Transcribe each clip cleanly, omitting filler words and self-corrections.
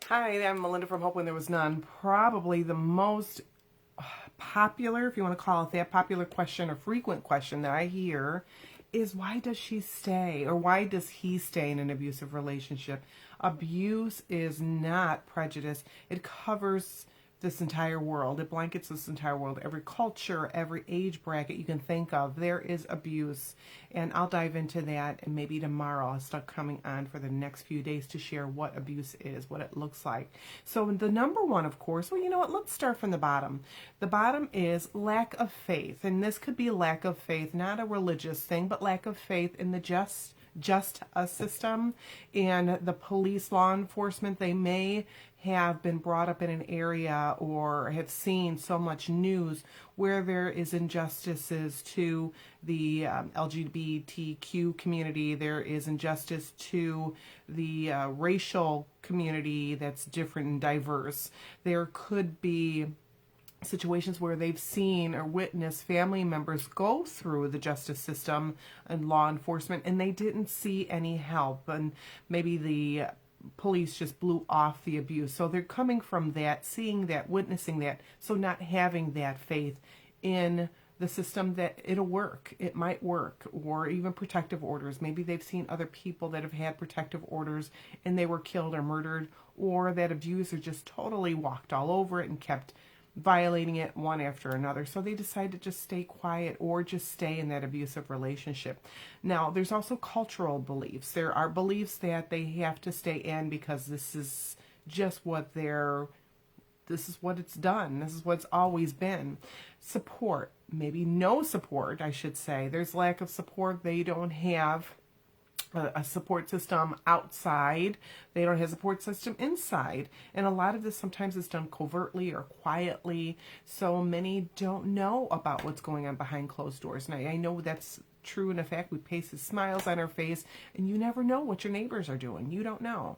Hi, I'm Melinda from Hope When There Was None. Probably the most popular, if you want to call it that, popular question or frequent question that I hear is why does she stay or why does he stay in an abusive relationship? Abuse is not prejudice. It covers this entire world. It blankets this entire world. Every culture, every age bracket you can think of, there is abuse. And I'll dive into that, and maybe tomorrow I'll start coming on for the next few days to share what abuse is, what it looks like. So the number one, of course, well, you know what? Let's start from the bottom. The bottom is lack of faith. And this could be lack of faith, not a religious thing, but lack of faith in the just a system and the police, law enforcement. They may have been brought up in an area or have seen so much news where there is injustices to the LGBTQ community. There is injustice to the racial community that's different and diverse. There could be situations where they've seen or witnessed family members go through the justice system and law enforcement and they didn't see any help, and maybe the police just blew off the abuse. So they're coming from that, seeing that, witnessing that, so not having that faith in the system that it'll work, it might work, or even protective orders. Maybe they've seen other people that have had protective orders and they were killed or murdered, or that abuser just totally walked all over it and kept violating it one after another. So they decide to just stay quiet or just stay in that abusive relationship. Now, there's also cultural beliefs. There are beliefs that they have to stay in because this is just what this is what it's done. This is what's always been. Support, maybe no support, I should say. There's lack of support. They don't have a support system outside. They don't have a support system inside. And a lot of this sometimes is done covertly or quietly. So many don't know about what's going on behind closed doors. And I know that's true. In fact, we paste smiles on our face and you never know what your neighbors are doing. You don't know.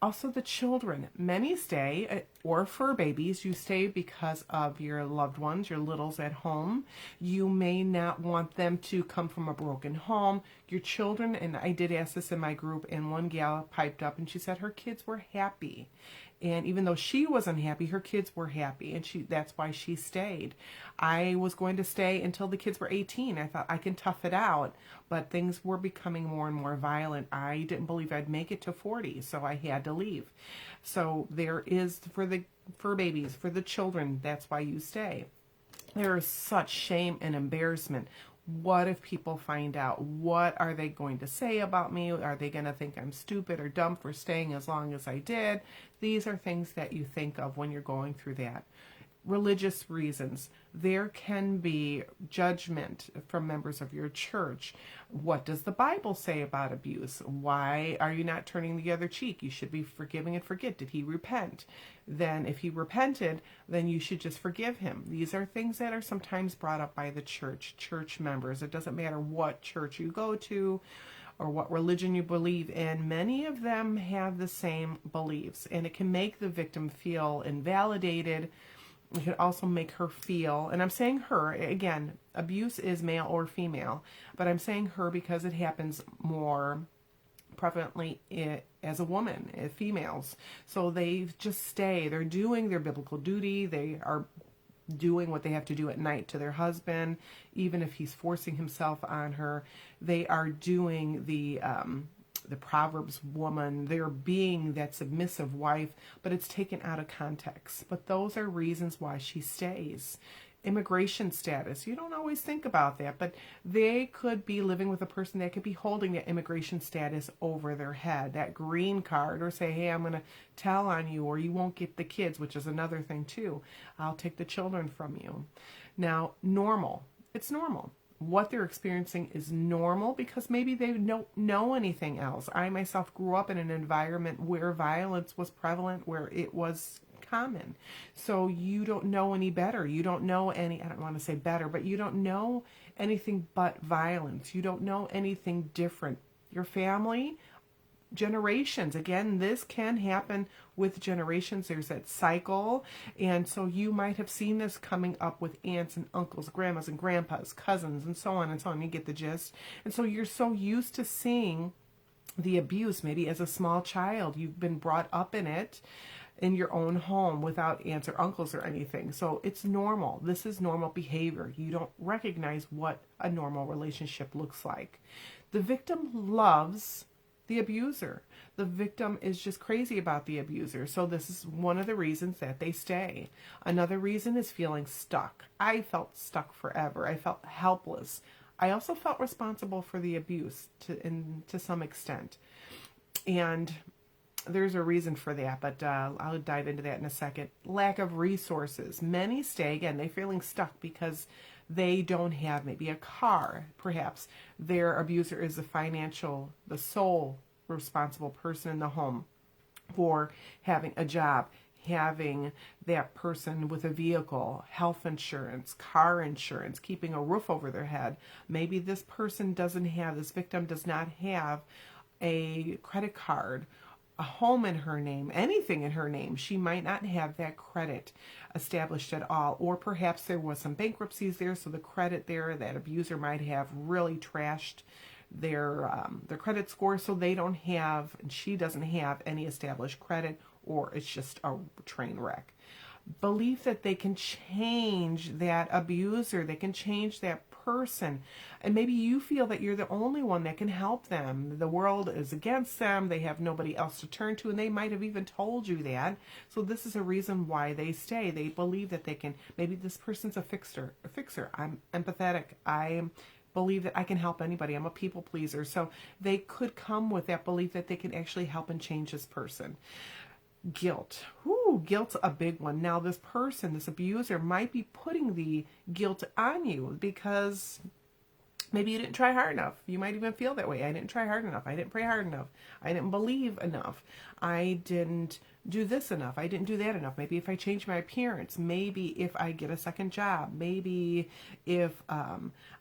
Also, the children. Many stay, or fur babies, you stay because of your loved ones, your littles at home. You may not want them to come from a broken home. Your children, and I did ask this in my group, and one gal piped up and she said her kids were happy. And even though she wasn't happy, her kids were happy, and that's why she stayed. I was going to stay until the kids were 18. I thought I can tough it out, but things were becoming more and more violent. I didn't believe I'd make it to 40, so I had to leave. So there is, for the fur babies, for the children, that's why you stay. There is such shame and embarrassment. What if people find out? What are they going to say about me? Are they going to think I'm stupid or dumb for staying as long as I did? These are things that you think of when you're going through that. Religious reasons. There can be judgment from members of your church. What does the Bible say about abuse? Why are you not turning the other cheek? You should be forgiving and forget. Did he repent? Then if he repented, then you should just forgive him. These are things that are sometimes brought up by the church members. It doesn't matter what church you go to or what religion you believe in. Many of them have the same beliefs, and it can make the victim feel invalidated. It can also make her feel, and I'm saying her, again, abuse is male or female, but I'm saying her because it happens more prevalently as a woman, females. So they just stay. They're doing their biblical duty. They are doing what they have to do at night to their husband, even if he's forcing himself on her. They are doing the Proverbs woman. They're being that submissive wife, but it's taken out of context. But those are reasons why she stays. Immigration status. You don't always think about that, but they could be living with a person that could be holding that immigration status over their head, that green card, or say, hey, I'm going to tell on you, or you won't get the kids, which is another thing too. I'll take the children from you. Now, normal. It's normal. What they're experiencing is normal because maybe they don't know anything else. I myself grew up in an environment where violence was prevalent, where it was common. So you don't know any better. You don't know any, I don't want to say better, but you don't know anything but violence. You don't know anything different. Your family, generations. Again, this can happen with generations. There's that cycle. And so you might have seen this coming up with aunts and uncles, grandmas and grandpas, cousins, and so on and so on. You get the gist. And so you're so used to seeing the abuse, maybe as a small child, you've been brought up in it in your own home without aunts or uncles or anything. So it's normal. This is normal behavior. You don't recognize what a normal relationship looks like. The victim loves the abuser. The victim is just crazy about the abuser. So this is one of the reasons that they stay. Another reason is feeling stuck. I felt stuck forever. I felt helpless. I also felt responsible for the abuse to some extent. And there's a reason for that, but I'll dive into that in a second. Lack of resources. Many stay, again, they're feeling stuck because they don't have maybe a car. Perhaps their abuser is the sole responsible person in the home for having a job, having that person with a vehicle, health insurance, car insurance, keeping a roof over their head. Maybe this victim does not have a credit card, a home in her name, anything in her name. She might not have that credit established at all. Or perhaps there was some bankruptcies there, so the credit there, that abuser might have really trashed their credit score, so she doesn't have any established credit, or it's just a train wreck. Belief that they can change that abuser, they can change that person, and maybe you feel that you're the only one that can help them. The world is against them, they have nobody else to turn to, and they might have even told you that. So this is a reason why they stay. They believe that they can, maybe this person's a fixer. I'm empathetic, I believe that I can help anybody, I'm a people pleaser. So they could come with that belief that they can actually help and change this person. Guilt. Guilt's a big one. Now this abuser might be putting the guilt on you because maybe you didn't try hard enough. You might even feel that way. I didn't try hard enough. I didn't pray hard enough. I didn't believe enough. I didn't do this enough. I didn't do that enough. Maybe if I change my appearance, maybe if I get a second job, maybe if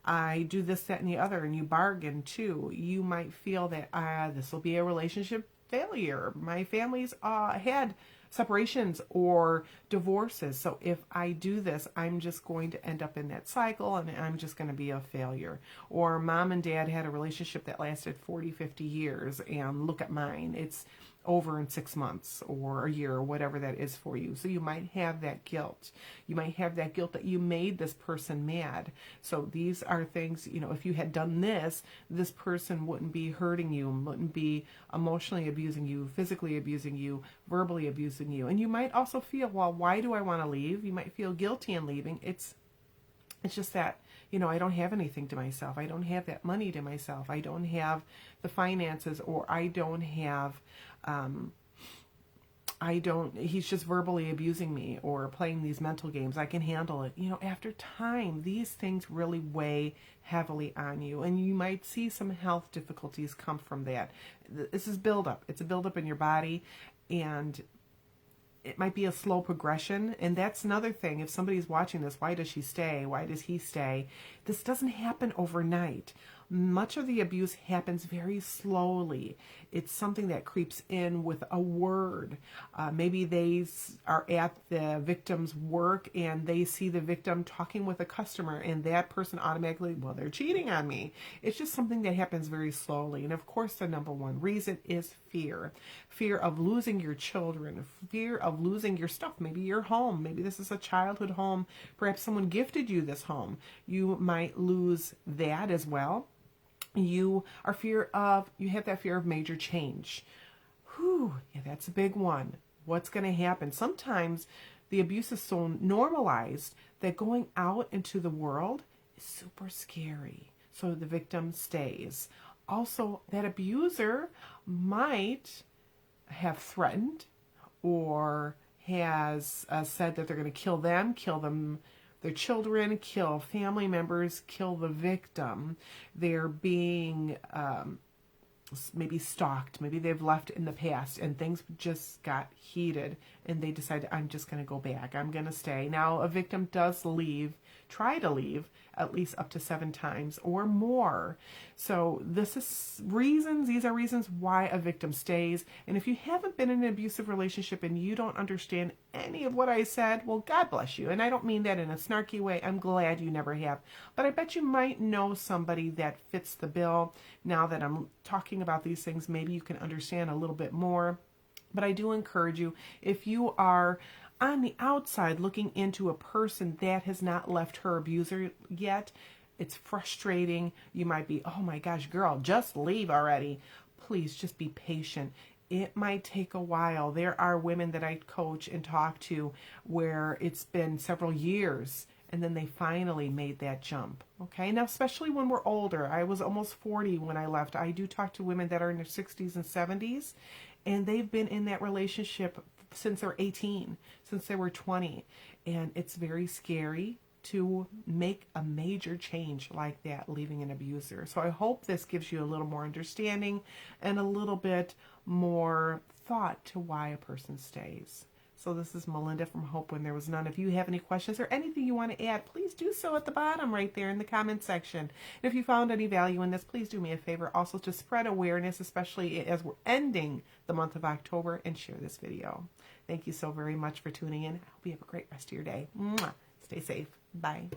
I do this, that, and the other, and you bargain too, you might feel that this will be a relationship failure. My family's had separations or divorces, so if I do this, I'm just going to end up in that cycle and I'm just going to be a failure. Or mom and dad had a relationship that lasted 40, 50 years, and look at mine, it's over in 6 months or a year or whatever that is for you. So you might have that guilt. You might have that guilt that you made this person mad. So these are things, if you had done this person wouldn't be hurting you, wouldn't be emotionally abusing you, physically abusing you, verbally abusing you. And you might also feel, well, why do I want to leave? You might feel guilty in leaving. It's just that, I don't have anything to myself. I don't have that money to myself. I don't have the finances, or I don't have, he's just verbally abusing me or playing these mental games. I can handle it. After time, these things really weigh heavily on you, and you might see some health difficulties come from that. This is buildup. It's a buildup in your body, and it might be a slow progression. And that's another thing. If somebody's watching this, why does she stay? Why does he stay? This doesn't happen overnight. Much of the abuse happens very slowly. It's something that creeps in with a word. Maybe they are at the victim's work and they see the victim talking with a customer, and that person automatically, well, they're cheating on me. It's just something that happens very slowly. And of course, the number one reason is fear. Fear of losing your children, fear of losing your stuff, maybe your home. Maybe this is a childhood home. Perhaps someone gifted you this home. You might lose that as well. You have that fear of major change. Yeah, that's a big one. What's going to happen? Sometimes the abuse is so normalized that going out into the world is super scary. So the victim stays. Also, that abuser might have threatened or has said that they're going to kill them, their children, kill family members, kill the victim. They're being maybe stalked. Maybe they've left in the past and things just got heated and they decided, I'm just going to go back. I'm going to stay. Now, a victim does try to leave at least up to 7 times or more. So these are reasons why a victim stays. And if you haven't been in an abusive relationship and you don't understand any of what I said, well, God bless you. And I don't mean that in a snarky way. I'm glad you never have. But I bet you might know somebody that fits the bill now that I'm talking talking about these things, maybe you can understand a little bit more. But I do encourage you, if you are on the outside looking into a person that has not left her abuser yet, it's frustrating. You might be, oh my gosh, girl, just leave already. Please just be patient. It might take a while. There are women that I coach and talk to where it's been several years and then they finally made that jump. Okay, now especially when we're older. I was almost 40 when I left. I do talk to women that are in their 60s and 70s, and they've been in that relationship since they're 18, since they were 20, and it's very scary to make a major change like that, leaving an abuser. So I hope this gives you a little more understanding and a little bit more thought to why a person stays. So this is Melinda from Hope When There Was None. If you have any questions or anything you want to add, please do so at the bottom right there in the comment section. And if you found any value in this, please do me a favor also to spread awareness, especially as we're ending the month of October, and share this video. Thank you so very much for tuning in. I hope you have a great rest of your day. Mwah. Stay safe. Bye.